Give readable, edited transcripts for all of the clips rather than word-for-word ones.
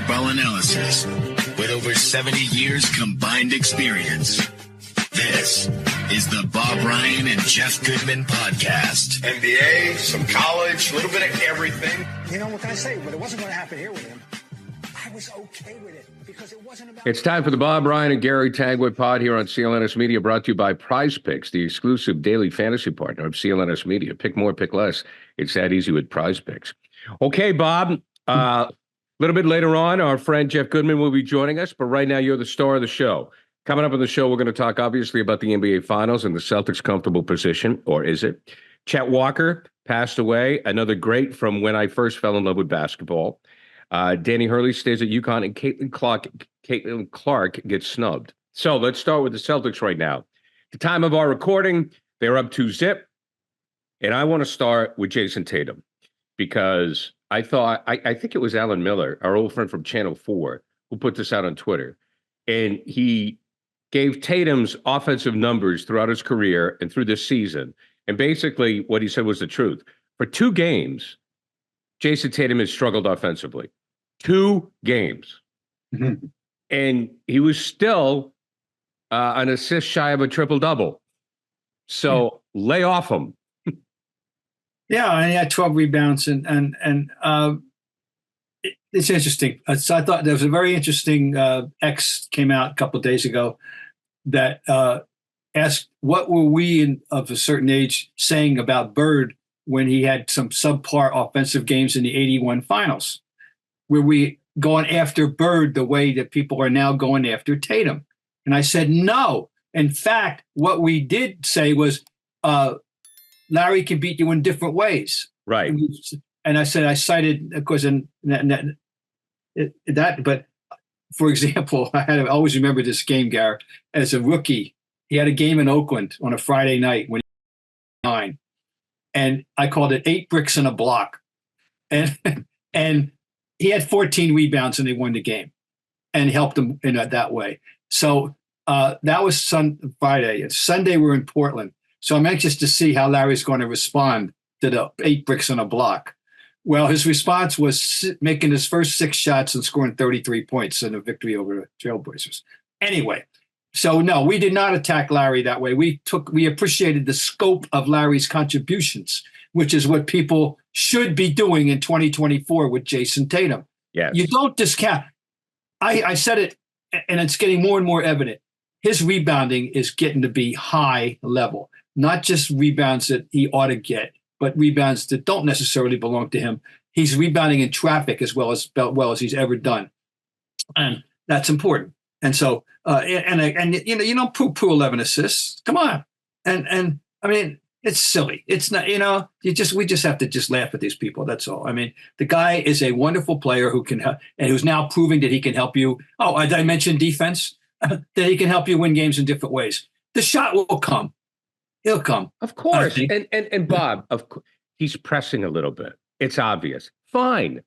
basketball analysis with over 70 years combined experience. This is the Bob Ryan and Jeff Goodman podcast. NBA, some college, a little bit of everything. You know, what can I say? But it wasn't going to happen here with him. I was okay with it because it wasn't about... It's time for the Bob Ryan and Gary Tanguay pod here on CLNS Media, brought to you by Prize Picks, the exclusive daily fantasy partner of CLNS Media. Pick more, pick less. It's that easy with Prize Picks. Okay, Bob, a little bit later on, our friend Jeff Goodman will be joining us, but right now you're the star of the show. Coming up on the show, we're going to talk, obviously, about the NBA Finals and the Celtics' comfortable position, or is it? Chet Walker passed away, another great from when I first fell in love with basketball. Dan Hurley stays at UConn, and Caitlin Clark gets snubbed. So let's start with the Celtics right now. At the time of our recording, they're up 2-0, and I want to start with Jayson Tatum because I think it was Alan Miller, our old friend from Channel 4, who put this out on Twitter, and he gave Tatum's offensive numbers throughout his career and through this season. And basically what he said was the truth. For 2 games, Jayson Tatum has struggled offensively. 2 games. Mm-hmm. And he was still an assist shy of a triple-double. So lay off him. Yeah, and he had 12 rebounds, and it's interesting. So I thought there was a very interesting X came out a couple of days ago that asked what were we of a certain age saying about Bird when he had some subpar offensive games in the 81 finals. Were we going after Bird the way that people are now going after Tatum? And I said no. In fact, what we did say was Larry can beat you in different ways. Right. And I cited, of course, but for example, I always remember this game, Garrett, as a rookie. He had a game in Oakland on a Friday night when he was 9, and I called it 8 bricks in a block. And he had 14 rebounds and they won the game and helped him in that way. So that was Friday. And Sunday we're in Portland. So I'm anxious to see how Larry's going to respond to the 8 bricks in a block. Well, his response was making his first 6 shots and scoring 33 points in a victory over the Trailblazers. Anyway, so no, we did not attack Larry that way. We appreciated the scope of Larry's contributions, which is what people should be doing in 2024 with Jayson Tatum. Yes. You don't discount. I said it, and it's getting more and more evident. His rebounding is getting to be high level, not just rebounds that he ought to get, but rebounds that don't necessarily belong to him. He's rebounding in traffic as well as he's ever done, and that's important. And so, and you don't poo 11 assists. Come on, and I mean, it's silly. It's not, we just have to just laugh at these people. That's all. I mean, the guy is a wonderful player who can help, and who's now proving that he can help you. Oh, did I mention defense? That he can help you win games in different ways. The shot will come. He'll come. Of course. And Bob, he's pressing a little bit. It's obvious. Fine.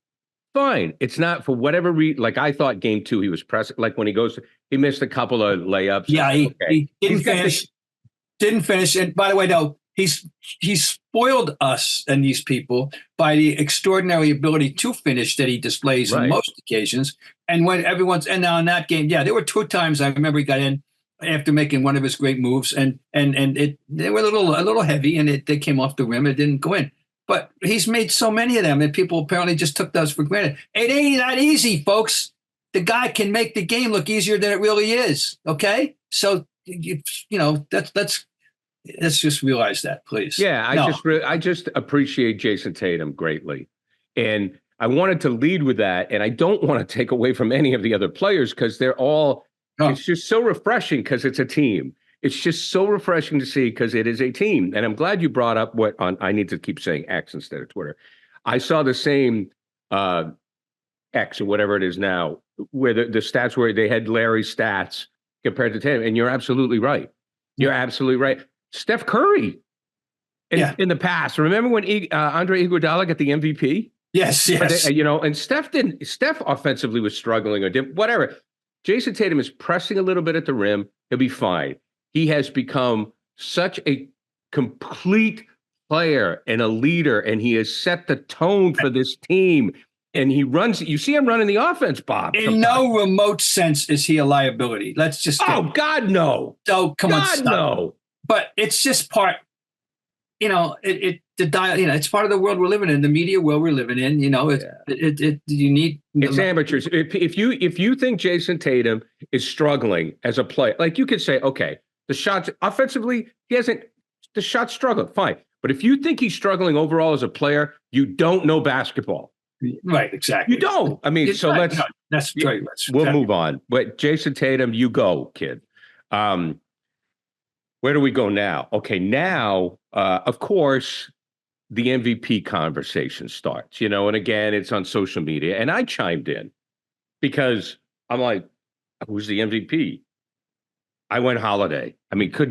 It's not for whatever reason. Like I thought game 2, he was pressing. Like when he missed a couple of layups. Yeah, he didn't finish. Didn't finish. And by the way, no, he's spoiled us and these people by the extraordinary ability to finish that he displays on most occasions. And when and now in that game, there were 2 times I remember he got in after making one of his great moves, and they were a little heavy, and they came off the rim. It didn't go in. But he's made so many of them, and people apparently just took those for granted. It ain't that easy, folks. The guy can make the game look easier than it really is. Okay, so let's just realize that, please. Yeah, I just appreciate Jayson Tatum greatly, and I wanted to lead with that, and I don't want to take away from any of the other players because they're all. It's just so refreshing because it's a team. It's just so refreshing to see because it is a team. And I'm glad you brought up I need to keep saying X instead of Twitter. I saw the same X or whatever it is now, where the stats where they had Larry's stats compared to Tatum. And you're absolutely right. You're absolutely right. Steph Curry in the past. Remember when Andre Iguodala got the MVP? Yes. And Steph offensively was struggling or did whatever. Jayson Tatum is pressing a little bit at the rim. He'll be fine. He has become such a complete player and a leader, and he has set the tone for this team. And he runs. You see him running the offense, Bob. In no remote sense is he a liability. Let's just. God, no. So come on, stop. No. But it's just part. It's part of the world we're living in, the media world we're living in. You need. It's amateurs. If you think Jayson Tatum is struggling as a player, like you could say, okay, the shots offensively, the shots struggle, fine. But if you think he's struggling overall as a player, you don't know basketball. Right, exactly. You don't. I mean, so right. that's right. We'll move on. But Jayson Tatum, you go, kid. Where do we go now? Okay, now, of course, the MVP conversation starts, and again, it's on social media. And I chimed in because I'm like, who's the MVP? I went Holiday. I mean, it could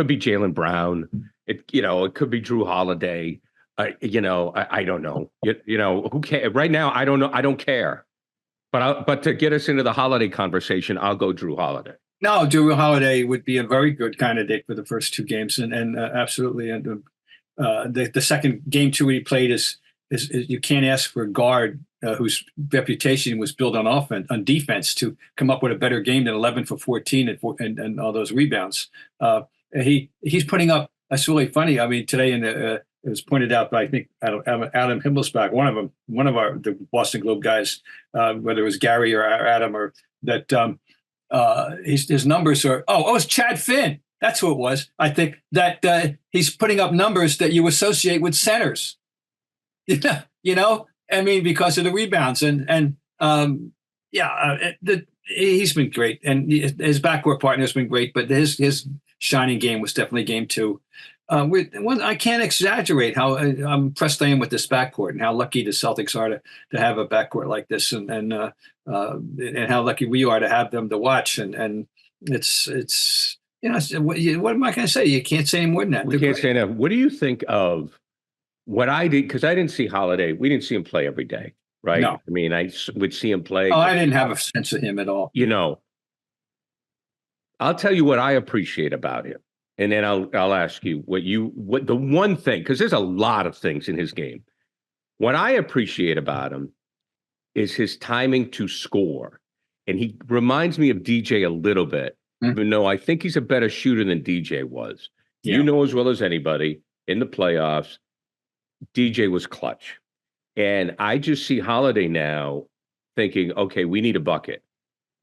be Jaylen Brown. It could be Drew Holiday. I don't know. Who cares? Right now, I don't know. I don't care. But to get us into the Holiday conversation, I'll go Drew Holiday. No, Drew Holiday would be a very good candidate for the first two games, and absolutely. And the second game two he played is you can't ask for a guard whose reputation was built on defense to come up with a better game than 11 for 14 and all those rebounds. He's putting up. That's really funny. I mean, today it was pointed out by I think Adam Himmelsbach, one of the Boston Globe guys, whether it was Gary or Adam or that. His numbers are it's Chad Finn. That's who it was. I think that he's putting up numbers that you associate with centers. I mean, because of the rebounds he's been great, and his backcourt partner has been great. But his shining game was definitely game two. I can't exaggerate how impressed I am with this backcourt and how lucky the Celtics are to have a backcourt like this, and how lucky we are to have them to watch. And it's what am I going to say? You can't say any more than that. We can't say enough. What do you think of what I did? Because I didn't see Holiday. We didn't see him play every day, right? No. I mean, I would see him play. Oh, I didn't have a sense of him at all. I'll tell you what I appreciate about him. And then I'll ask you what the one thing, because there's a lot of things in his game. What I appreciate about him is his timing to score. And he reminds me of DJ a little bit, even though I think he's a better shooter than DJ was. Yeah. You know as well as anybody, in the playoffs, DJ was clutch. And I just see Holiday now thinking, okay, we need a bucket.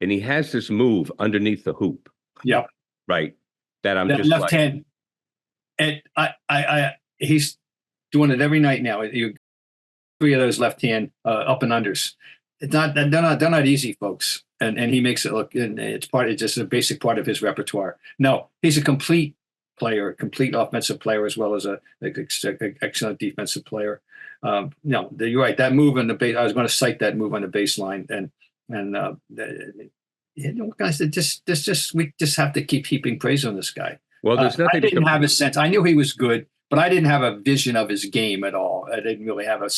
And he has this move underneath the hoop. Yep. Right. That I'm that just left hand, and he's doing it every night now. You three of those left hand up and unders. They're not easy, folks. And he makes it look. And it's just a basic part of his repertoire. No, he's a complete player, complete offensive player as well as an excellent defensive player. No, you're right. That move on the base. I was going to cite that move on the baseline, guys, we just have to keep heaping praise on this guy. Well, there's nothing. I didn't have a sense. I knew he was good, but I didn't have a vision of his game at all. I didn't really have a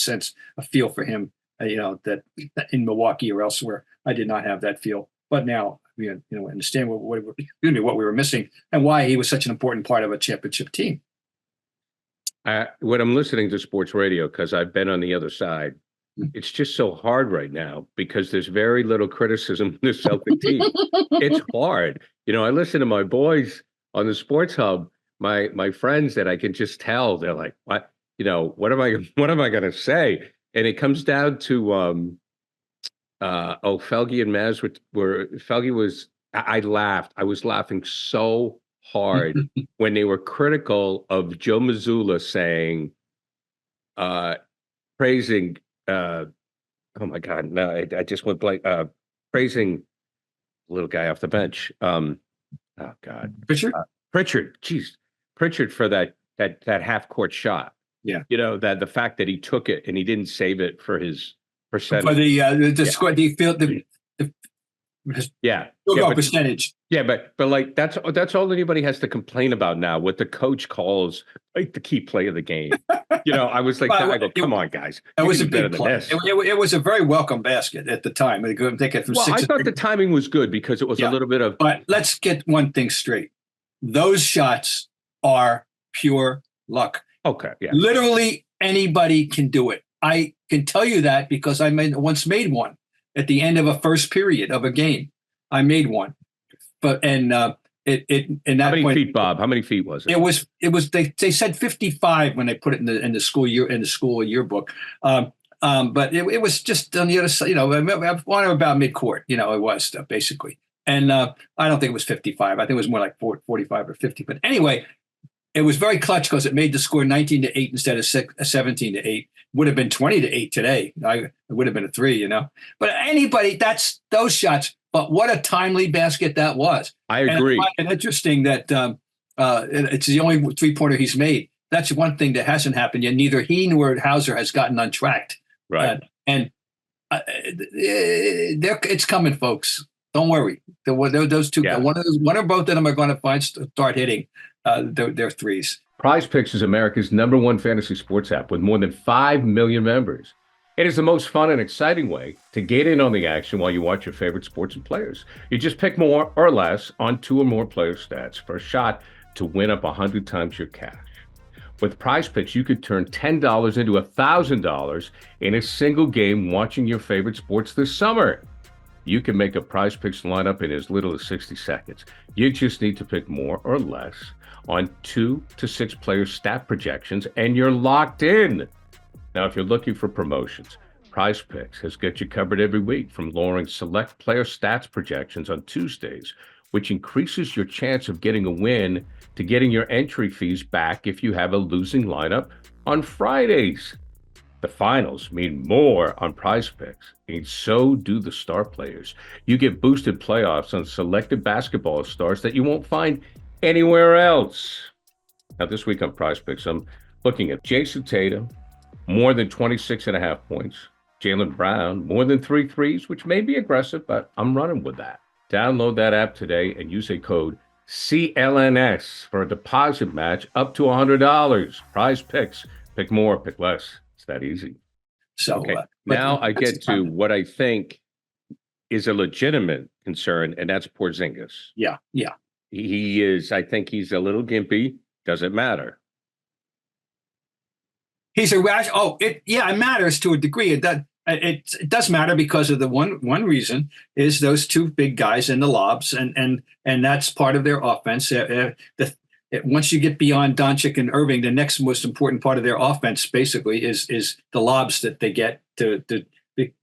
feel for him. That in Milwaukee or elsewhere, I did not have that feel. But now, understand what we were missing and why he was such an important part of a championship team. When I'm listening to sports radio, because I've been on the other side. It's just so hard right now because there's very little criticism of the Celtic team. It's hard. I listen to my boys on the Sports Hub, my friends that I can just tell they're like, what am I going to say? And it comes down to Felge and Maz Felge was. I laughed. I was laughing so hard when they were critical of Joe Mazzulla saying, praising. Oh my God! No, I just went blank. Praising the little guy off the bench. Oh God, Pritchard. Geez, Pritchard for that half court shot. Yeah, that the fact that he took it and he didn't save it for his percentage. For the score, the field, percentage. Yeah, but like that's all anybody has to complain about now. What the coach calls like the key play of the game. I was like, I go, come on, guys. It was a big play. It was a very welcome basket at the time. I thought the timing was good because it was a little bit of. But let's get one thing straight. Those shots are pure luck. Okay. Yeah. Literally anybody can do it. I can tell you that because I once made one at the end of a first period of a game. I made one, but in that How many point, feet, Bob? How many feet was it? It was they said 55 when they put it in the school yearbook. But it was just on the other side, I wanted about midcourt, it was basically. And I don't think it was 55. I think it was more like 45 or 50. But anyway, it was very clutch because it made the score 19-8 instead of 17-8. Would have been 20-8 today. It would have been a 3, But anybody, that's those shots. But what a timely basket that was. I agree. And I find it interesting that it's the only 3-pointer he's made. That's one thing that hasn't happened yet. Neither he nor Hauser has gotten untracked. Right. It's coming, folks. Don't worry. Those two, one or both of them are going to start hitting their threes. Prize Picks is America's #1 fantasy sports app with more than 5 million members. It is the most fun and exciting way to get in on the action while you watch your favorite sports and players. You just pick more or less on 2 or more player stats for a shot to win up 100 times your cash. With Prize Picks, you could turn $10 into $1,000 in a single game watching your favorite sports this summer. You can make a Prize Picks lineup in as little as 60 seconds. You just need to pick more or less on 2 to 6 player stat projections, and you're locked in. Now, if you're looking for promotions, Prize Picks has got you covered every week, from lowering select player stats projections on Tuesdays, which increases your chance of getting a win, to getting your entry fees back if you have a losing lineup on Fridays. The finals mean more on Prize Picks, and so do the star players. You get boosted playoffs on selected basketball stars that you won't find anywhere else. Now, this week on Prize Picks, I'm looking at Jayson Tatum, more than 26.5 points. Jaylen Brown, more than 3 threes, which may be aggressive, but I'm running with that. Download that app today and use a code CLNS for a deposit match up to $100. Prize Picks. Pick more, pick less. It's that easy. So okay. Now I get to what I think is a legitimate concern, and that's Porzingis. Yeah. He is, I think he's a little gimpy. Doesn't matter. He's a rash. It matters to a degree. It does matter because of the one reason is those 2 big guys in the lobs, and that's part of their offense. Once you get beyond Doncic and Irving, the next most important part of their offense basically is the lobs that they get to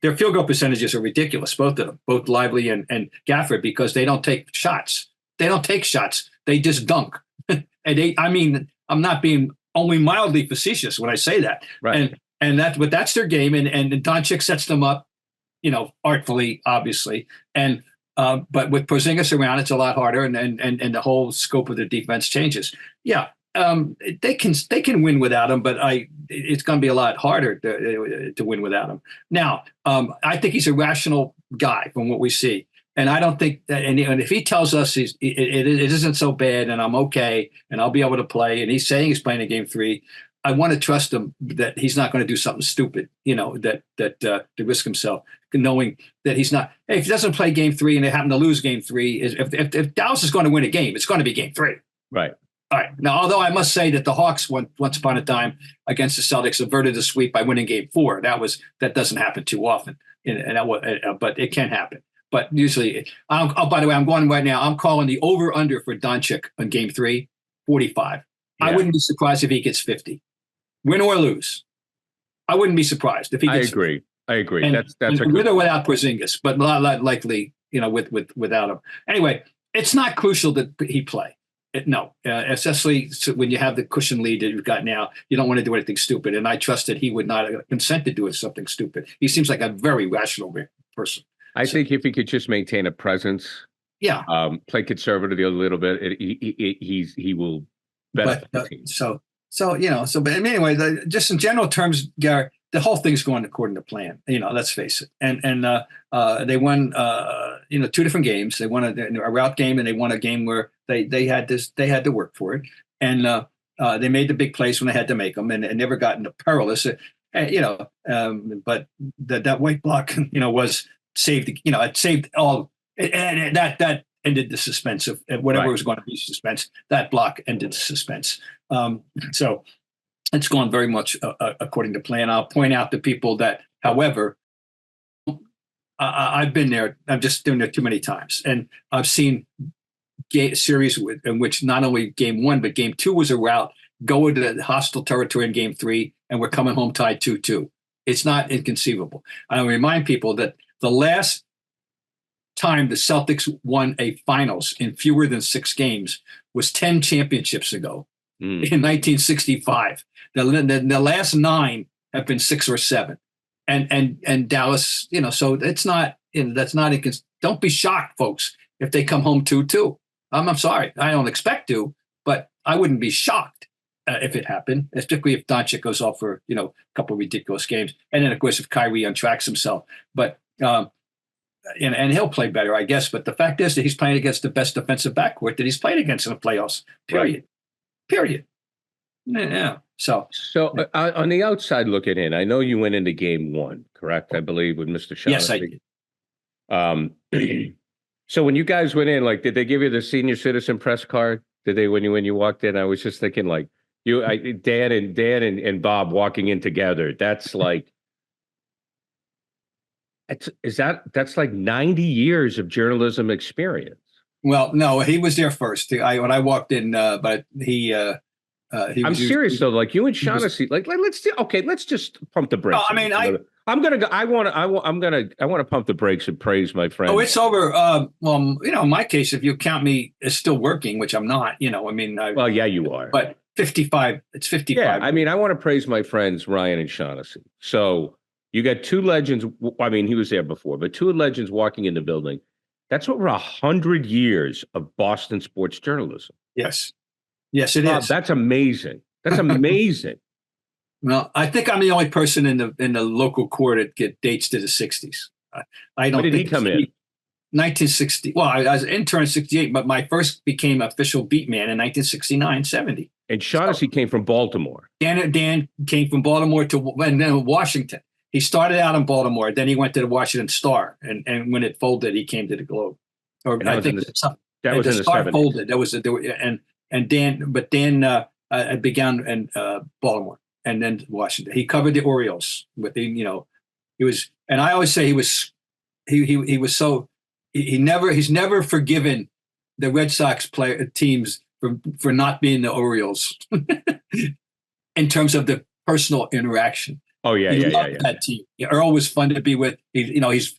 their field goal percentages are ridiculous, both of them, both Lively and Gafford, because they don't take shots. They just dunk. I'm not being only mildly facetious when I say that. Right. But that's their game, and Doncic sets them up, artfully, obviously. And but with Porzingis around, it's a lot harder, and the whole scope of the defense changes. Yeah, they can win without him, but it's going to be a lot harder to win without him. Now, I think he's a rational guy from what we see. And I don't think that, and if he tells us it isn't so bad and I'm okay and I'll be able to play, and he's saying he's playing in Game 3, I want to trust him that he's not going to do something stupid, to risk himself, knowing that he's not. Hey, if he doesn't play Game 3 and they happen to lose Game 3, if Dallas is going to win a game, it's going to be Game 3. Right. All right. Now, although I must say that the Hawks once upon a time against the Celtics averted the sweep by winning Game 4. That doesn't happen too often, but it can happen. But usually, by the way, I'm going right now. I'm calling the over/under for Doncic on Game 3, 45. Yeah. I wouldn't be surprised if he gets 50, win or lose. I wouldn't be surprised if he gets. I agree. And that's with or without Porzingis, but not likely, without him. Anyway, it's not crucial that he play. Especially when you have the cushion lead that you've got now, you don't want to do anything stupid. And I trust that he would not consent to doing something stupid. He seems like a very rational person. I think if he could just maintain a presence, play conservatively a little bit, he will benefit the team. But anyway, just in general terms, Gary, the whole thing's going according to plan. Let's face it. And they won, 2 different games. They won a route game, and they won a game where they had to work for it. And they made the big plays when they had to make them, and never got into perilous. But that white block, was saved. It saved all, and that ended the suspense of whatever was going to be suspense. That block ended the suspense. So it's gone very much according to plan. I'll point out to people that, however, I've been there. I've just been there too many times, and I've seen series in which not only game 1 but game 2 was a rout, go into the hostile territory in game 3, and we're coming home tied 2-2. It's not inconceivable. I remind people that the last time the Celtics won a finals in fewer than 6 games was 10 championships ago in 1965. The last 9 have been 6 or 7. And Dallas, so it's not, that's not, don't be shocked, folks, if they come home 2-2. I'm sorry, I don't expect to, but I wouldn't be shocked if it happened, particularly if Doncic goes off for, a couple of ridiculous games. And then, of course, if Kyrie untracks himself. But, and he'll play better, I guess. But the fact is that he's playing against the best defensive backcourt that he's played against in the playoffs, period. Right. Period. Yeah. So on the outside looking in, I know you went into game 1, correct? I believe with Mr. Shaughnessy. Yes, I did. So when you guys went in, like, did they give you the senior citizen press card? Did they when you walked in? I was just thinking, like, Dan and Bob walking in together. That's like, that's like 90 years of journalism experience. Well, no, he was there first. When I walked in, but he. I'm serious though. Like you and Shaughnessy, let's just pump the brakes. I mean, I'm gonna go. I want to pump the brakes and praise my friend. Oh, it's over. Well, in my case, if you count me as still working, which I'm not, well, yeah, you are. But 55. It's 55. Yeah, I mean, I want to praise my friends Ryan and Shaughnessy. So you got 2 legends. I mean, he was there before, but 2 legends walking in the building. That's over 100 years of Boston sports journalism. Yes. Yes, it is. That's amazing. That's amazing. Well, I think I'm the only person in the local court that get dates to the 60s. I don't. When did he come in? 1960. Well, I was an intern in 68, but my first became official beat man in 1969, 70. And Shaughnessy came from Baltimore. Dan came from Baltimore and then Washington. He started out in Baltimore, then he went to the Washington Star, and when it folded, he came to the Globe. Or I think that was in the Star 70s. Folded. Dan began in Baltimore and then Washington. He covered the Orioles with he was, and I always say he's never forgiven the Red Sox teams for not being the Orioles in terms of the personal interaction. Oh yeah, he yeah. That team. Earl was fun to be with. He's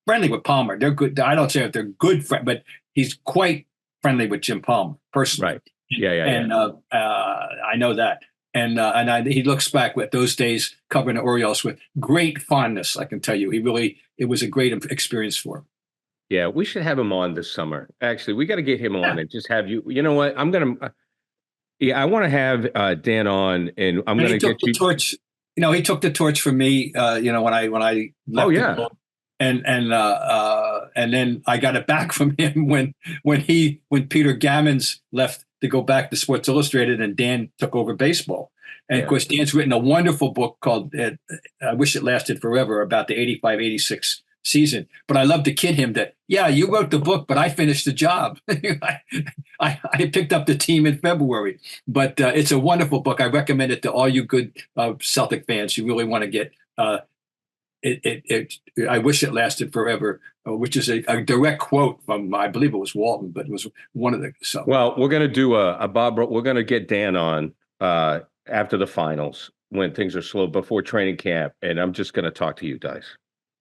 friendly with Palmer. They're good. I don't say that they're good friends, but he's quite friendly with Jim Palmer personally. Right. Yeah. And I know that. And he looks back with those days covering the Orioles with great fondness. I can tell you, it was a great experience for him. Yeah, we should have him on this summer. Actually, we got to get him on and just have you. You know what? I want to have Dan on, and I'm going to get you. Torch. He took the torch from me. When I left. Oh yeah. And then I got it back from him when Peter Gammons left to go back to Sports Illustrated and Dan took over baseball. And of course, Dan's written a wonderful book called I Wish It Lasted Forever about the 85-86 season. But I love to kid him that, yeah, you wrote the book, but I finished the job. I picked up the team in February. But it's a wonderful book. I recommend it to all you good Celtic fans. You really want to get I Wish It Lasted Forever, which is a direct quote from, I believe it was Walton, but it was one of the. So. Well, we're going to do a Bob. We're going to get Dan on after the finals when things are slow before training camp, and I'm just going to talk to you guys.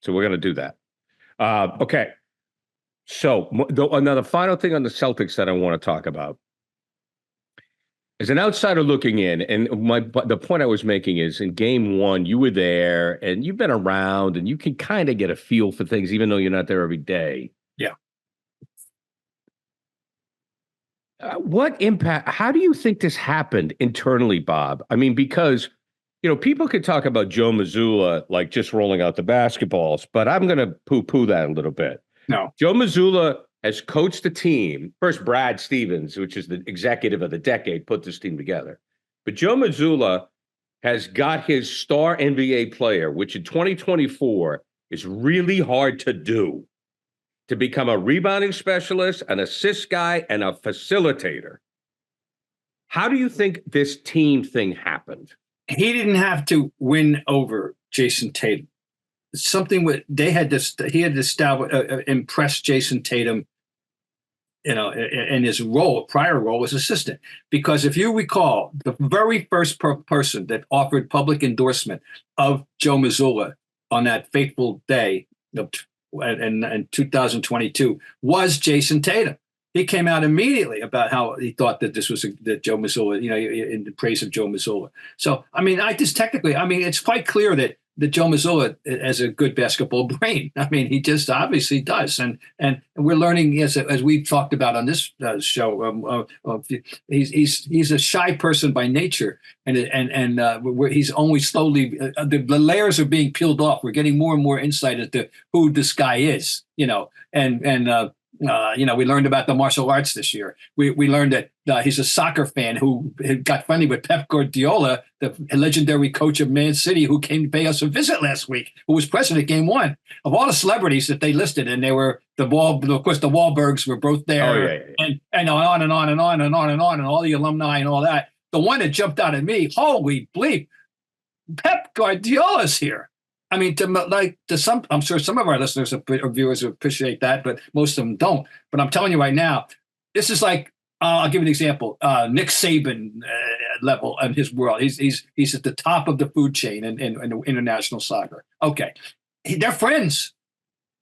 So we're going to do that. Okay. So another final thing on the Celtics that I want to talk about. As an outsider looking in, and the point I was making is in game 1, you were there and you've been around and you can kind of get a feel for things, even though you're not there every day. Yeah. What impact, how do you think this happened internally, Bob? I mean, because, people could talk about Joe Mazzulla, like just rolling out the basketballs, but I'm going to poo-poo that a little bit. No. Joe Mazzulla has coached the team. First, Brad Stevens, which is the executive of the decade, put this team together. But Joe Mazzulla has got his star NBA player, which in 2024 is really hard to do, to become a rebounding specialist, an assist guy, and a facilitator. How do you think this team thing happened? He didn't have to win over Jayson Tatum. Something with he had to impress Jayson Tatum, in his prior role as assistant. Because if you recall, the very first person that offered public endorsement of Joe Mazzulla on that fateful day in 2022 was Jayson Tatum. He came out immediately about how he thought that this was that Joe Mazzulla, in the praise of Joe Mazzulla. So, it's quite clear that Joe Mazzulla has a good basketball brain. He just obviously does, and we're learning as we've talked about on this show. He's a shy person by nature, and he's only slowly the layers are being peeled off. We're getting more and more insight as to who this guy is, we learned about the martial arts this year. We learned that he's a soccer fan who got friendly with Pep Guardiola, the legendary coach of Man City, who came to pay us a visit last week, who was present at Game 1. Of all the celebrities that they listed, and they were the Wahlbergs were both there, and on and on and on and on and on, and all the alumni and all that. The one that jumped out at me, holy bleep, Pep Guardiola's here. I'm sure some of our listeners or viewers appreciate that, but most of them don't. But I'm telling you right now, this is like, I'll give you an example. Nick Saban level in his world. He's at the top of the food chain in international soccer. Okay, they're friends.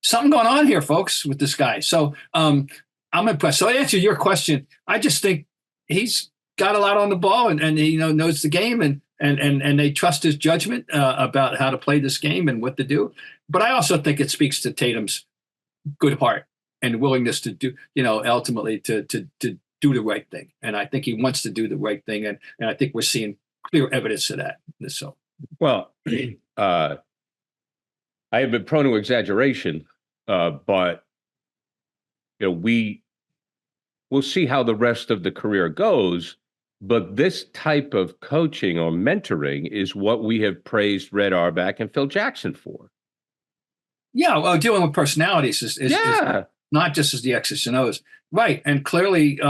Something going on here, folks, with this guy. So I'm impressed. So to answer your question, I just think he's got a lot on the ball and he knows the game and they trust his judgment about how to play this game and what to do. But I also think it speaks to Tatum's good heart and willingness to do, ultimately to do the right thing. And I think he wants to do the right thing. And I think we're seeing clear evidence of that. So, well, I have been prone to exaggeration, but we'll see how the rest of the career goes. But this type of coaching or mentoring is what we have praised Red Auerbach and Phil Jackson for. Yeah, well, dealing with personalities is not just as the X's and O's, right? And clearly,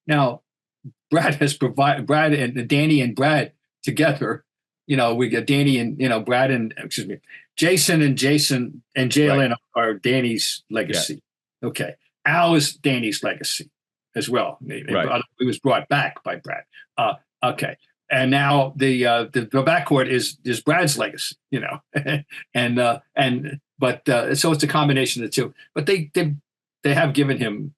now Brad has provided Danny and Brad together. We get Danny and Brad and Jason and Jalen are Danny's legacy. Yeah. Okay, Al is Danny's legacy as well. Right. It was brought back by Brad. Okay. And now the backcourt is Brad's legacy, so it's a combination of the two. But they have given him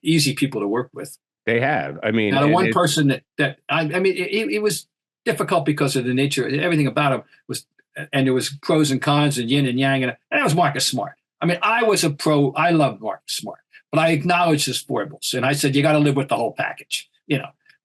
easy people to work with. They have. Now the one person it was difficult because of the nature, everything about him was, and there was pros and cons and yin and yang, and that was Marcus Smart. I was a pro. I loved Marcus Smart. But I acknowledge his foibles, and I said you got to live with the whole package,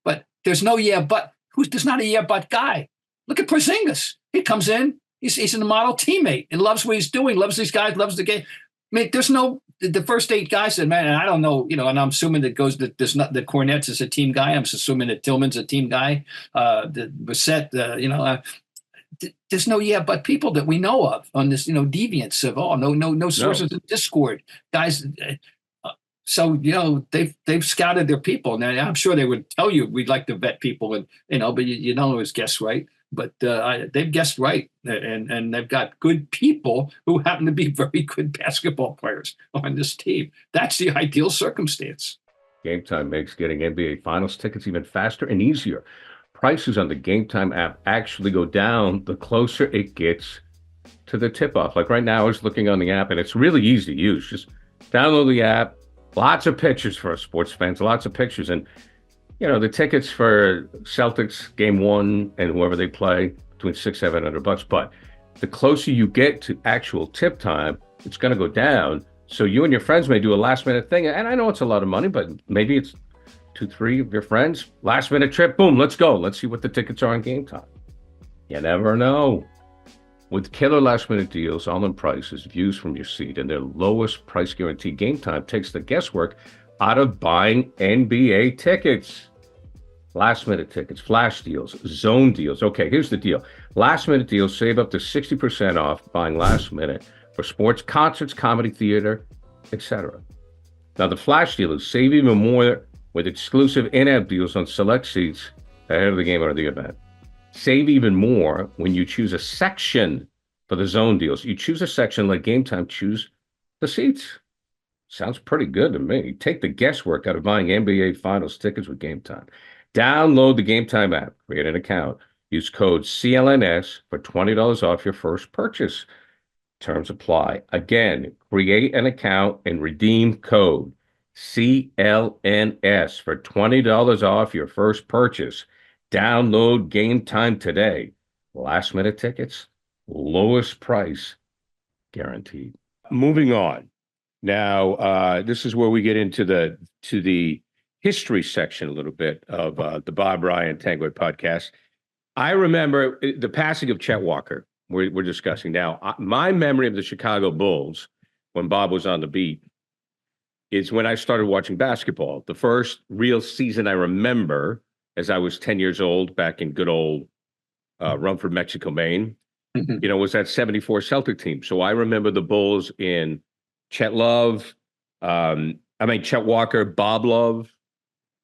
But there's no but. There's not a but guy. Look at Porzingis. He comes in. He's a model teammate and loves what he's doing. Loves these guys. Loves the game. There's no the first 8 guys that, man. And I don't know, And I'm assuming that Kornet's is a team guy. I'm assuming that Tillman's a team guy. The Brissett, there's no but people that we know of on this, deviance of no sources of discord, guys. So, they've scouted their people. Now, I'm sure they would tell you we'd like to vet people, and but you don't always guess right. But they've guessed right, and they've got good people who happen to be very good basketball players on this team. That's the ideal circumstance. Game Time makes getting NBA Finals tickets even faster and easier. Prices on the Game Time app actually go down the closer it gets to the tip-off. Like right now, I was looking on the app, and it's really easy to use. Just download the app. Lots of pictures for us sports fans, lots of pictures. And, the tickets for Celtics Game 1 and whoever they play, between $600-$700. But the closer you get to actual tip time, it's going to go down. So you and your friends may do a last-minute thing. And I know it's a lot of money, but maybe it's 2-3 of your friends. Last-minute trip, boom, let's go. Let's see what the tickets are on Game Time. You never know. With killer last-minute deals, all-in prices, views from your seat, and their lowest price guarantee, Game Time takes the guesswork out of buying NBA tickets. Last-minute tickets, flash deals, zone deals. Okay, here's the deal. Last-minute deals save up to 60% off buying last minute for sports, concerts, comedy, theater, etc. Now, the flash deal is save even more with exclusive in-app deals on select seats ahead of the game or the event. Save even more when you choose a section for the zone deals. You choose a section, let Game Time choose the seats. Sounds pretty good to me. Take the guesswork out of buying NBA Finals tickets with Game Time. Download the Game Time app, create an account, use code CLNS for $20 off your first purchase. Terms apply. Again, create an account and redeem code CLNS for $20 off your first purchase. Download Game Time today. Last minute tickets, lowest price guaranteed. Moving on. Now, this is where we get into the history section a little bit of the Bob Ryan Tanguay podcast. I remember the passing of Chet Walker. We're discussing now. My memory of the Chicago Bulls when Bob was on the beat is when I started watching basketball. The first real season I remember, as I was 10 years old, back in good old Rumford, Mexico, Maine, was that 74 Celtic team. So I remember the Bulls in Chet Walker, Bob Love,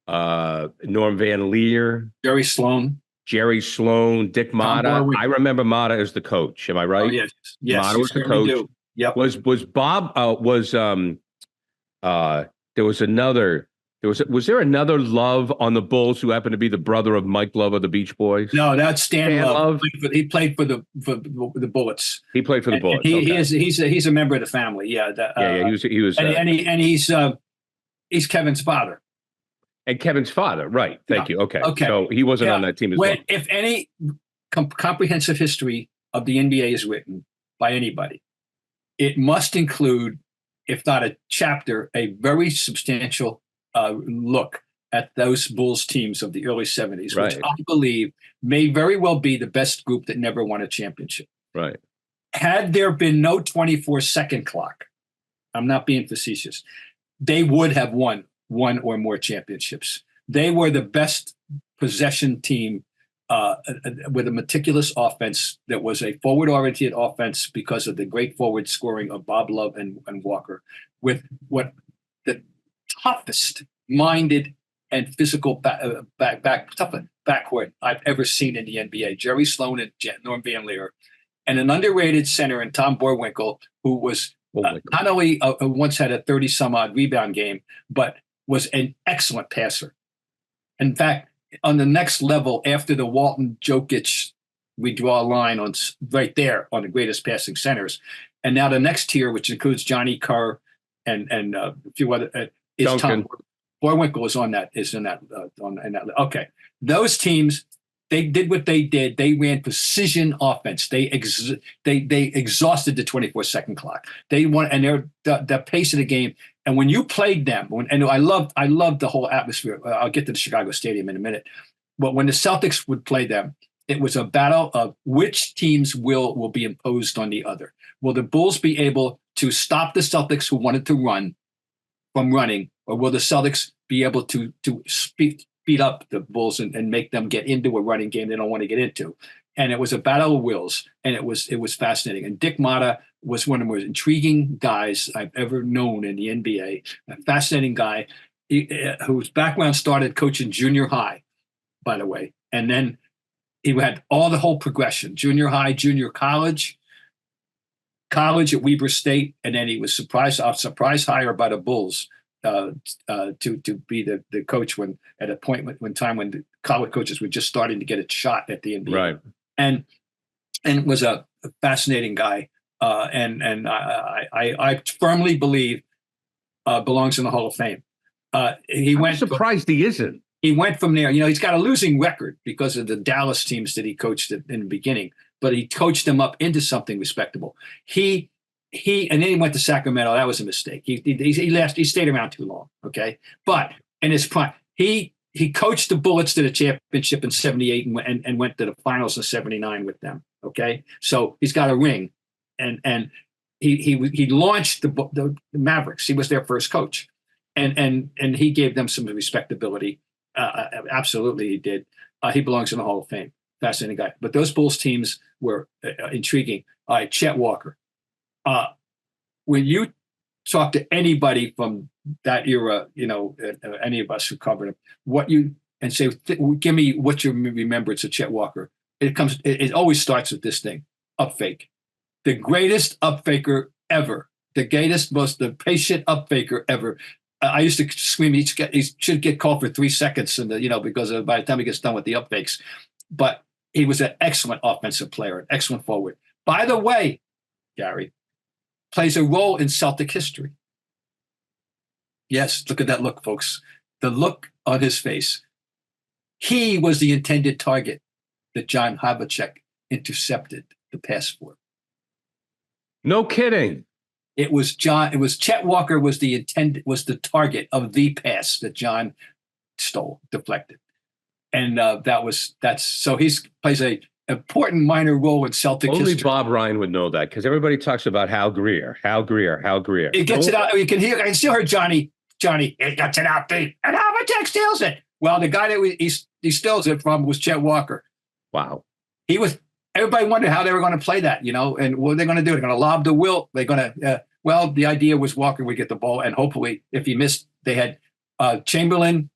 Norm Van Leer, Jerry Sloan, Dick Motta. I remember Motta as the coach. Am I right? Oh, yes. Motta was the coach. Do. Yep. Was Bob? There was another. Was there another Love on the Bulls who happened to be the brother of Mike Love of the Beach Boys? No, that's Stan Love. He played for the Bullets. He played for the Bullets. He's a member of the family. Yeah. He was. And he's Kevin's father. And Kevin's father, right? Thank you. Okay. So he wasn't on that team as well. If any comprehensive history of the NBA is written by anybody, it must include, if not a chapter, a very substantial look at those Bulls teams of the early 70s, which I believe may very well be the best group that never won a championship. Right. Had there been no 24-second clock, I'm not being facetious, they would have won one or more championships. They were the best possession team with a meticulous offense that was a forward-oriented offense because of the great forward scoring of Bob Love and Walker, with what the toughest minded and physical backcourt I've ever seen in the NBA. Jerry Sloan and Norm Van Leer, and an underrated center in Tom Boerwinkle, who was not only once had a 30-some-odd rebound game, but was an excellent passer. In fact, on the next level, after the Walton Jokic, we draw a line on right there on the greatest passing centers. And now the next tier, which includes Johnny Kerr and a few other, is Duncan. Tom Boerwinkle is on that. Okay, those teams, they did what they did. They ran precision offense. They exhausted the 24-second clock. They won, and the pace of the game. And when you played them, and I loved the whole atmosphere. I'll get to the Chicago Stadium in a minute. But when the Celtics would play them, it was a battle of which teams will be imposed on the other. Will the Bulls be able to stop the Celtics who wanted to run from running, or will the Celtics be able to speed up the Bulls and make them get into a running game they don't want to get into? And it was a battle of wills, and it was fascinating. And Dick Motta was one of the most intriguing guys I've ever known in the NBA. A fascinating guy whose background started coaching junior high, by the way. And then he had the whole progression: junior high, junior college at Weber State, and then he was surprise hire by the Bulls to be the coach when the college coaches were just starting to get a shot at the NBA. Right. And was a fascinating guy, and I firmly believe belongs in the Hall of Fame. I'm surprised he isn't. He went from there. He's got a losing record because of the Dallas teams that he coached in the beginning, but he coached them up into something respectable. And then he went to Sacramento. That was a mistake. He stayed around too long. Okay, but in his prime, he coached the Bullets to the championship in '78 and went to the finals in '79 with them. Okay, so he's got a ring, and he launched the Mavericks. He was their first coach, and he gave them some respectability. Absolutely, he did. He belongs in the Hall of Fame. Fascinating guy. But those Bulls teams were intriguing. All right, Chet Walker. When you talk to anybody from that era, any of us who covered him, and say, give me what you remembrance of Chet Walker. It always starts with this thing, up fake. The greatest up faker ever. The greatest, the patient up faker ever. I used to scream, he should get called for 3 seconds, and because by the time he gets done with the up fakes. But he was an excellent offensive player, an excellent forward. By the way, Gary, plays a role in Celtic history. Yes, look at that look, folks. The look on his face. He was the intended target that John Havlicek intercepted the pass for. No kidding. It was Chet Walker was the target of the pass that John deflected. And so he plays a important minor role in Celtic history. Only Bob Ryan would know that, because everybody talks about Hal Greer. It gets it out. I can still hear Johnny, it gets it out deep. And Havlicek steals it. Well, the guy that he steals it from was Chet Walker. Wow. Everybody wondered how they were going to play that, and what they're going to do. They're going to lob the wilt. They're going to, the idea was Walker would get the ball, and hopefully, if he missed, they had Chamberlain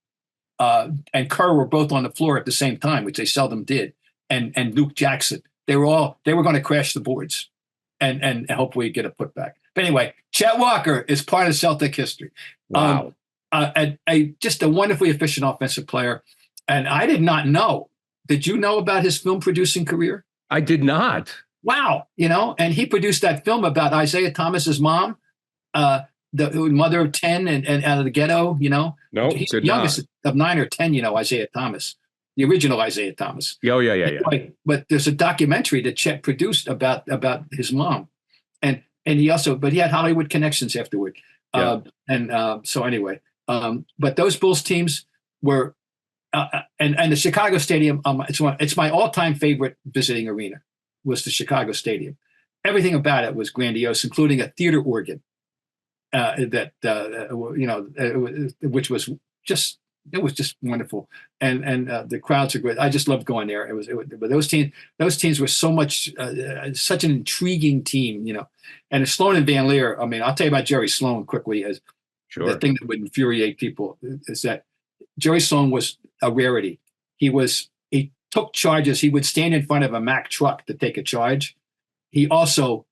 and Kerr were both on the floor at the same time, which they seldom did, and Luke Jackson. They were going to crash the boards, and hopefully get a putback. But anyway, Chet Walker is part of Celtic history. Wow. Just a wonderfully efficient offensive player, and I did not know. Did you know about his film producing career? I did not. Wow. And he produced that film about Isaiah Thomas's mom, the mother of 10 and out of the ghetto, No, he's the youngest of 9 or 10, Isaiah Thomas, the original Isaiah Thomas. Oh, yeah. Anyway, but there's a documentary that Chet produced about his mom. And he had Hollywood connections afterward. Yeah. So anyway, but those Bulls teams were, and the Chicago Stadium, it's my all-time favorite visiting arena, was the Chicago Stadium. Everything about it was grandiose, including a theater organ which was just wonderful, and the crowds are great. I just loved going there. But those teams were such an intriguing team, And Sloan and Van Leer. I mean, I'll tell you about Jerry Sloan quickly. As sure. The thing that would infuriate people is that Jerry Sloan was a rarity. He took charges. He would stand in front of a Mack truck to take a charge. He also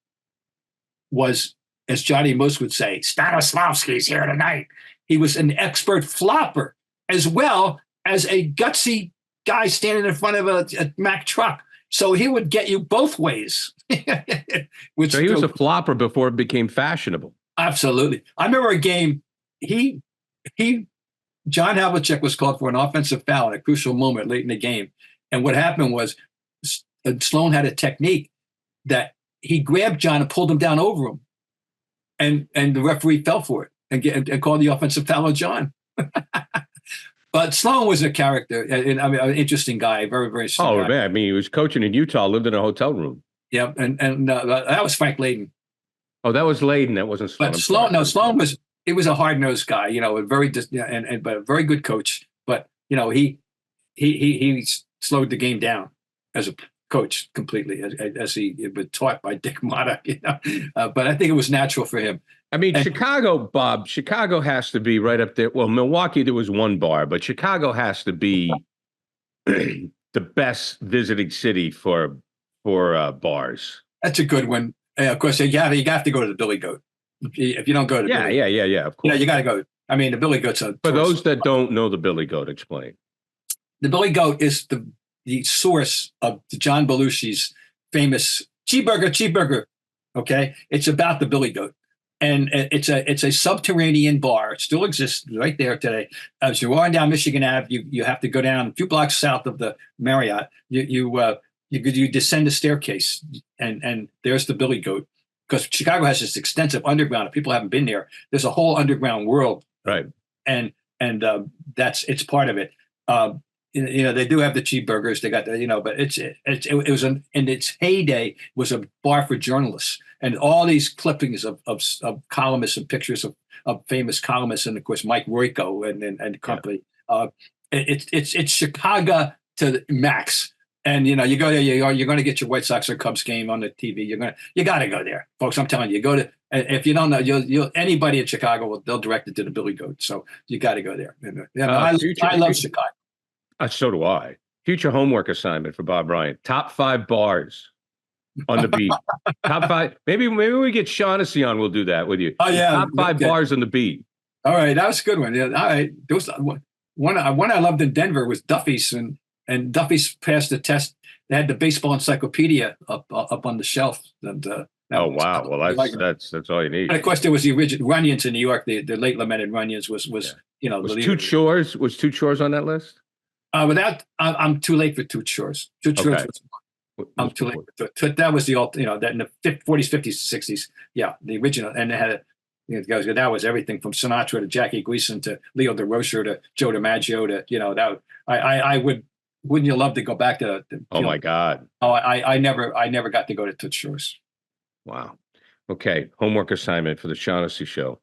was, as Johnny Moose would say, Stanislavski's here tonight. He was an expert flopper, as well as a gutsy guy standing in front of a Mack truck. So he would get you both ways. So he was a flopper before it became fashionable. Absolutely. I remember a game, John Havlicek was called for an offensive foul at a crucial moment late in the game. And what happened was Sloan had a technique that he grabbed John and pulled him down over him. And the referee fell for it and called the offensive foul on John. But Sloan was a character, and I mean, an interesting guy, very, very interesting guy. Man, I mean, he was coaching in Utah, lived in a hotel room. Yeah, and that was Frank Layden. Oh, that was Layden. That wasn't Sloan. But Sloan was a hard-nosed guy, but a very good coach. But he slowed the game down as a coach completely, as he was taught by Dick Motta. But I think it was natural for him. I mean, Chicago has to be right up there. Well, Milwaukee, there was one bar, but Chicago has to be the best visiting city for bars. That's a good one. Of course, you have to go to the Billy Goat. If you don't go to Of course, you got to go. I mean, the Billy Goat's a for those that don't know the Billy Goat. Explain. The Billy Goat is the source of John Belushi's famous cheeseburger. Okay, it's about the Billy Goat, and it's a subterranean bar. It still exists right there today. As you're walking down Michigan Ave, you have to go down a few blocks south of the Marriott. You descend a staircase, and there's the Billy Goat. Because Chicago has this extensive underground. If people haven't been there, there's a whole underground world, right? And it's part of it. They do have the cheeseburgers. They got but it was in its heyday was a bar for journalists, and all these clippings of columnists and pictures of famous columnists, and of course Mike Royko and company. It's Chicago to the max. And you go there, you're going to get your White Sox or Cubs game on the TV. You got to go there, folks. I'm telling you, go to. If you don't know, you'll anybody in Chicago they'll direct it to the Billy Goat. So you got to go there. I love Chicago. So do I. Future homework assignment for Bob Ryan: top 5 bars on the beat. Top 5. Maybe we get Shaughnessy on. We'll do that with you. Oh yeah, top 5 bars on the beat. All right, that was a good one. Yeah, all right. One I loved in Denver was Duffy's, and Duffy's passed the test. They had the baseball encyclopedia up on the shelf. And, oh wow! Well, that's all you need. And of course, there was the original Runyons in New York. The late lamented Runyons was Toots Shores. Was Toots Shores on that list? I'm too late for Toots Shores. Toots Shores. I'm too late. That was the old, that in the 40s, 50s, 60s. Yeah, the original, and they had that was everything from Sinatra to Jackie Gleason to Leo DeRocher to Joe DiMaggio to that. Wouldn't you love to go back to? Oh my God! Oh, I never got to go to Toots Shores. Wow. Okay, homework assignment for the Shaughnessy Show.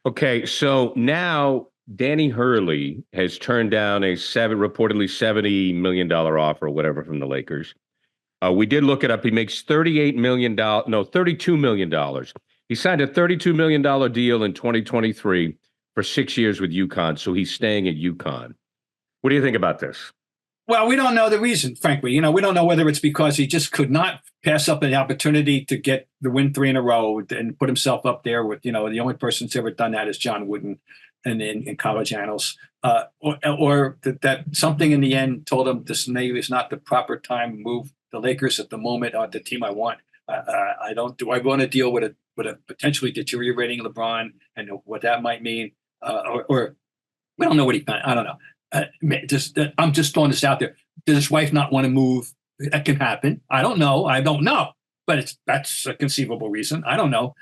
Okay, so now Danny Hurley has turned down a reportedly $70 million offer or whatever from the Lakers. We did look it up. He makes $32 million. He signed a $32 million deal in 2023 for 6 years with UConn, so he's staying at UConn. What do you think about this? Well, we don't know the reason, frankly. We don't know whether it's because he just could not pass up an opportunity to get the win 3 in a row and put himself up there with, the only person who's ever done that is John Wooden and in college annals, or that something in the end told him this maybe is not the proper time to move the Lakers at the moment on the team I want. I want to deal with a potentially deteriorating LeBron and what that might mean, or we don't know what he found. I don't know. I'm just throwing this out there. Does his wife not want to move? That can happen. I don't know, but that's a conceivable reason. I don't know.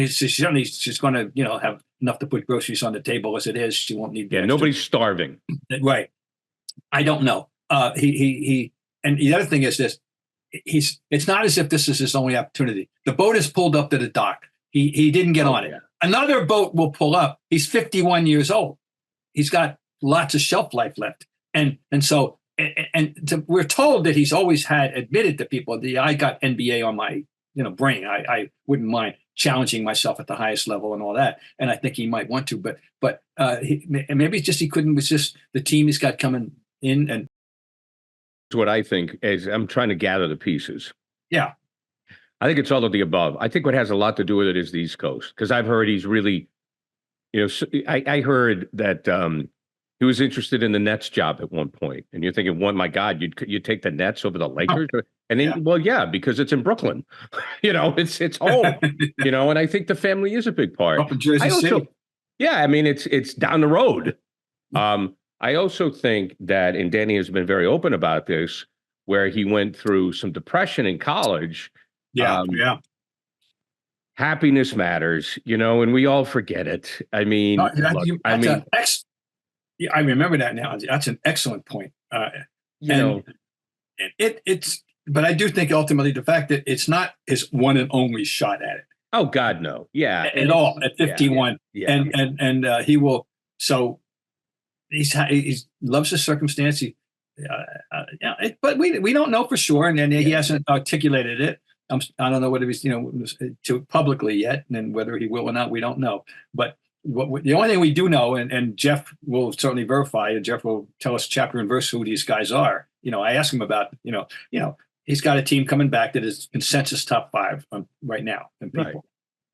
She's going to have enough to put groceries on the table as it is. She won't need. Yeah, nobody's starving. Right. I don't know. He and the other thing is this. It's not as if this is his only opportunity. The boat has pulled up to the dock. He didn't get on it. Another boat will pull up. He's 51 years old. He's got lots of shelf life left. And so we're told that he's always admitted to people, I got NBA on my brain. I wouldn't mind challenging myself at the highest level and all that. And I think he might want to, but maybe it's just he couldn't resist the team he's got coming in. And what I think is I'm trying to gather the pieces. Yeah. I think it's all of the above. I think what has a lot to do with it is the East Coast, because I've heard he's really, I heard that he was interested in the Nets job at one point, and you're thinking, "Well, my God, you'd take the Nets over the Lakers?" And then, because it's in Brooklyn, it's home, And I think the family is a big part. Up in Jersey City. Yeah, I mean, it's down the road. I also think that, and Danny has been very open about this, where he went through some depression in college. Yeah. Happiness matters, and we all forget it. I mean, I remember that now. That's an excellent point. It's, but I do think ultimately the fact that it's not his one and only shot at it. Oh God, no. Yeah. At all at 51. Yeah. And he will. So he loves the circumstance. But we don't know for sure. And he hasn't articulated it. I don't know whether he's, to publicly yet, and whether he will or not, we don't know. But the only thing we do know, and Jeff will certainly verify, and Jeff will tell us chapter and verse who these guys are. I asked him about, he's got a team coming back that is consensus top 5 right now and people.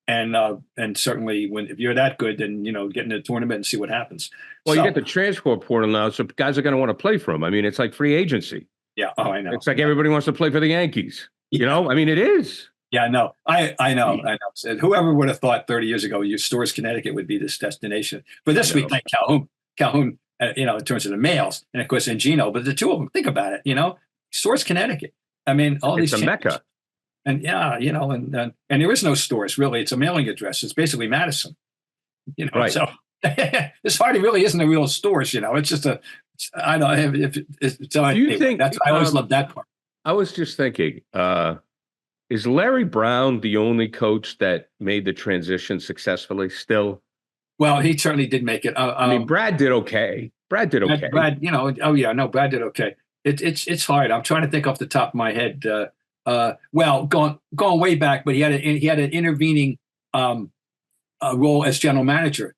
Right. And certainly if you're that good, then, get into the tournament and see what happens. Well, you get the transfer portal now, so guys are going to want to play for him. I mean, it's like free agency. Yeah. Oh, I know. It's like everybody wants to play for the Yankees. I mean, it is. Yeah, no, I know. And whoever would have thought 30 years ago, Storrs, Connecticut would be this destination. But this week, like Calhoun, in terms of the males, and of course, and Gino, but the two of them, think about it, Storrs, Connecticut. I mean, all it's these. It's a mecca. And and there is no Storrs, really. It's a mailing address. It's basically Madison. Right. So this hardly really isn't a real Storrs, It's just I know. Do you think, I always loved that part. I was just thinking, is Larry Brown the only coach that made the transition successfully still? Well, he certainly did make it. I mean, Brad did okay. Brad did okay. Brad did okay. It's hard. I'm trying to think off the top of my head. Well, going way back, but he had an intervening role as general manager.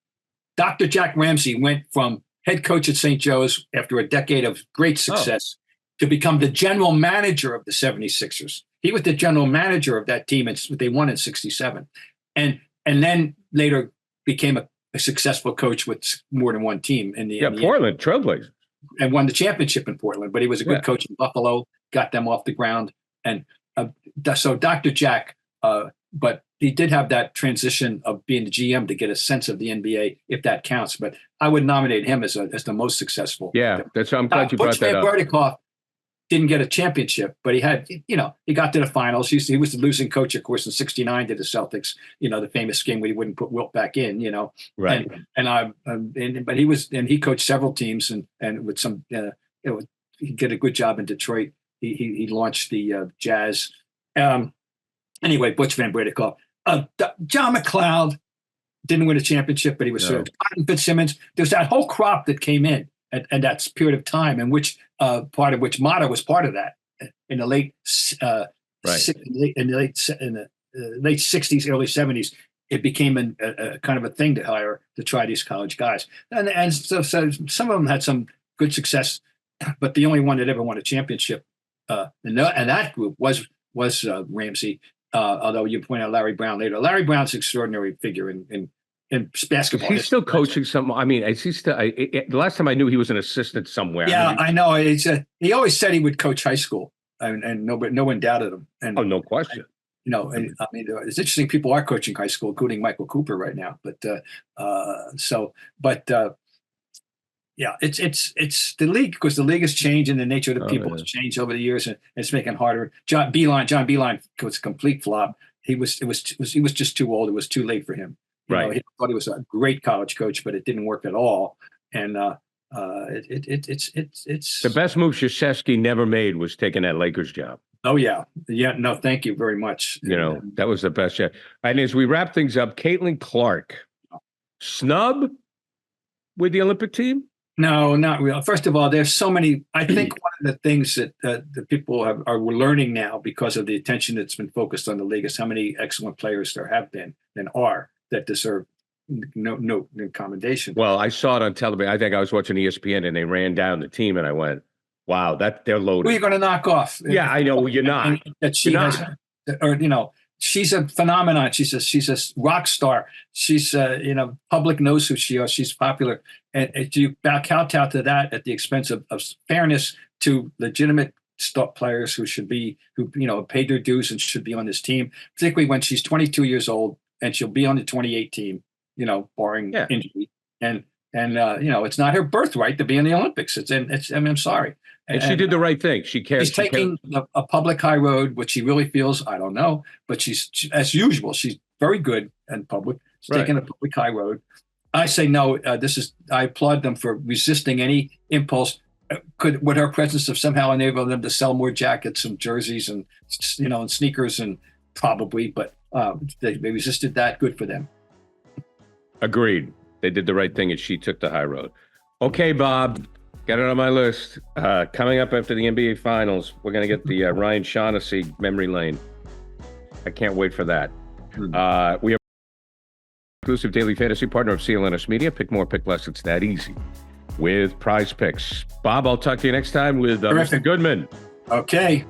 Dr. Jack Ramsey went from head coach at St. Joe's after a decade of great success to become the general manager of the 76ers. He was the general manager of that team, and they won in '67, and then later became a successful coach with more than one team in the Portland Trailblazers, and won the championship in Portland. But he was a good coach in Buffalo, got them off the ground, and so Dr. Jack. But he did have that transition of being the GM to get a sense of the NBA, if that counts. But I would nominate him as the most successful. Yeah, I'm glad you brought that up. Butch didn't get a championship, but he had, he got to the finals. He was the losing coach, of course, in '69 to the Celtics. The famous game where he wouldn't put Wilt back in. Right. But he coached several teams, and with some, he did a good job in Detroit. He launched the Jazz. Anyway, Butch Van Brederkoff. John McLeod didn't win a championship, but he was served. Cotton Fitzsimmons. There's that whole crop that came in at that period of time, and which part of which Mata was part of that in the late late '60s, early '70s. It became a kind of a thing to try these college guys, and so some of them had some good success, but the only one that ever won a championship in that group was Ramsey. Although you point out Larry Brown later. Larry Brown's an extraordinary figure in basketball. He's still coaching some. I mean, is he still? The last time I knew, he was an assistant somewhere. Yeah, I know. He always said he would coach high school, and no one doubted him. And, no question. It's interesting. People are coaching high school, including Michael Cooper right now. Yeah, it's the league, because the league has changed and the nature of the people has changed over the years, and it's making it harder. John Beilein was a complete flop. He was just too old. It was too late for him. He thought he was a great college coach, but it didn't work at all. And it's the best move Krzyzewski never made was taking that Lakers job. Oh yeah. No, thank you very much. That was the best job. And as we wrap things up, Caitlin Clark, snub with the Olympic team. No, not real. First of all, there's so many. I think one of the things that the people are learning now, because of the attention that's been focused on the league, is how many excellent players there have been and are that deserve no commendation. Well, I saw it on television. I think I was watching ESPN, and they ran down the team, and I went, "Wow, they're loaded." Who are you going to knock off? Yeah, I know you're not. She's a phenomenon. She's a rock star. She's public knows who she is. She's popular, and do you kowtow to that at the expense of fairness to legitimate players who paid their dues and should be on this team, particularly when she's 22 years old and she'll be on the 28 team, barring injury. And it's not her birthright to be in the Olympics. I'm sorry. And she did the right thing. She cares. She's taking a public high road, which she really feels, I don't know, but she's, as usual, she's very good in public. She's taking a public high road. I say no. I applaud them for resisting any impulse. Would her presence have somehow enabled them to sell more jackets and jerseys and and sneakers, and probably, but they resisted that. Good for them. Agreed. They did the right thing, and she took the high road. Okay, Bob. Got it on my list. Coming up after the NBA Finals, we're going to get the Ryan Shaughnessy memory lane. I can't wait for that. We are exclusive daily fantasy partner of CLNS Media. Pick more, pick less. It's that easy with Prize Picks. Bob, I'll talk to you next time with Mr. Goodman. Okay.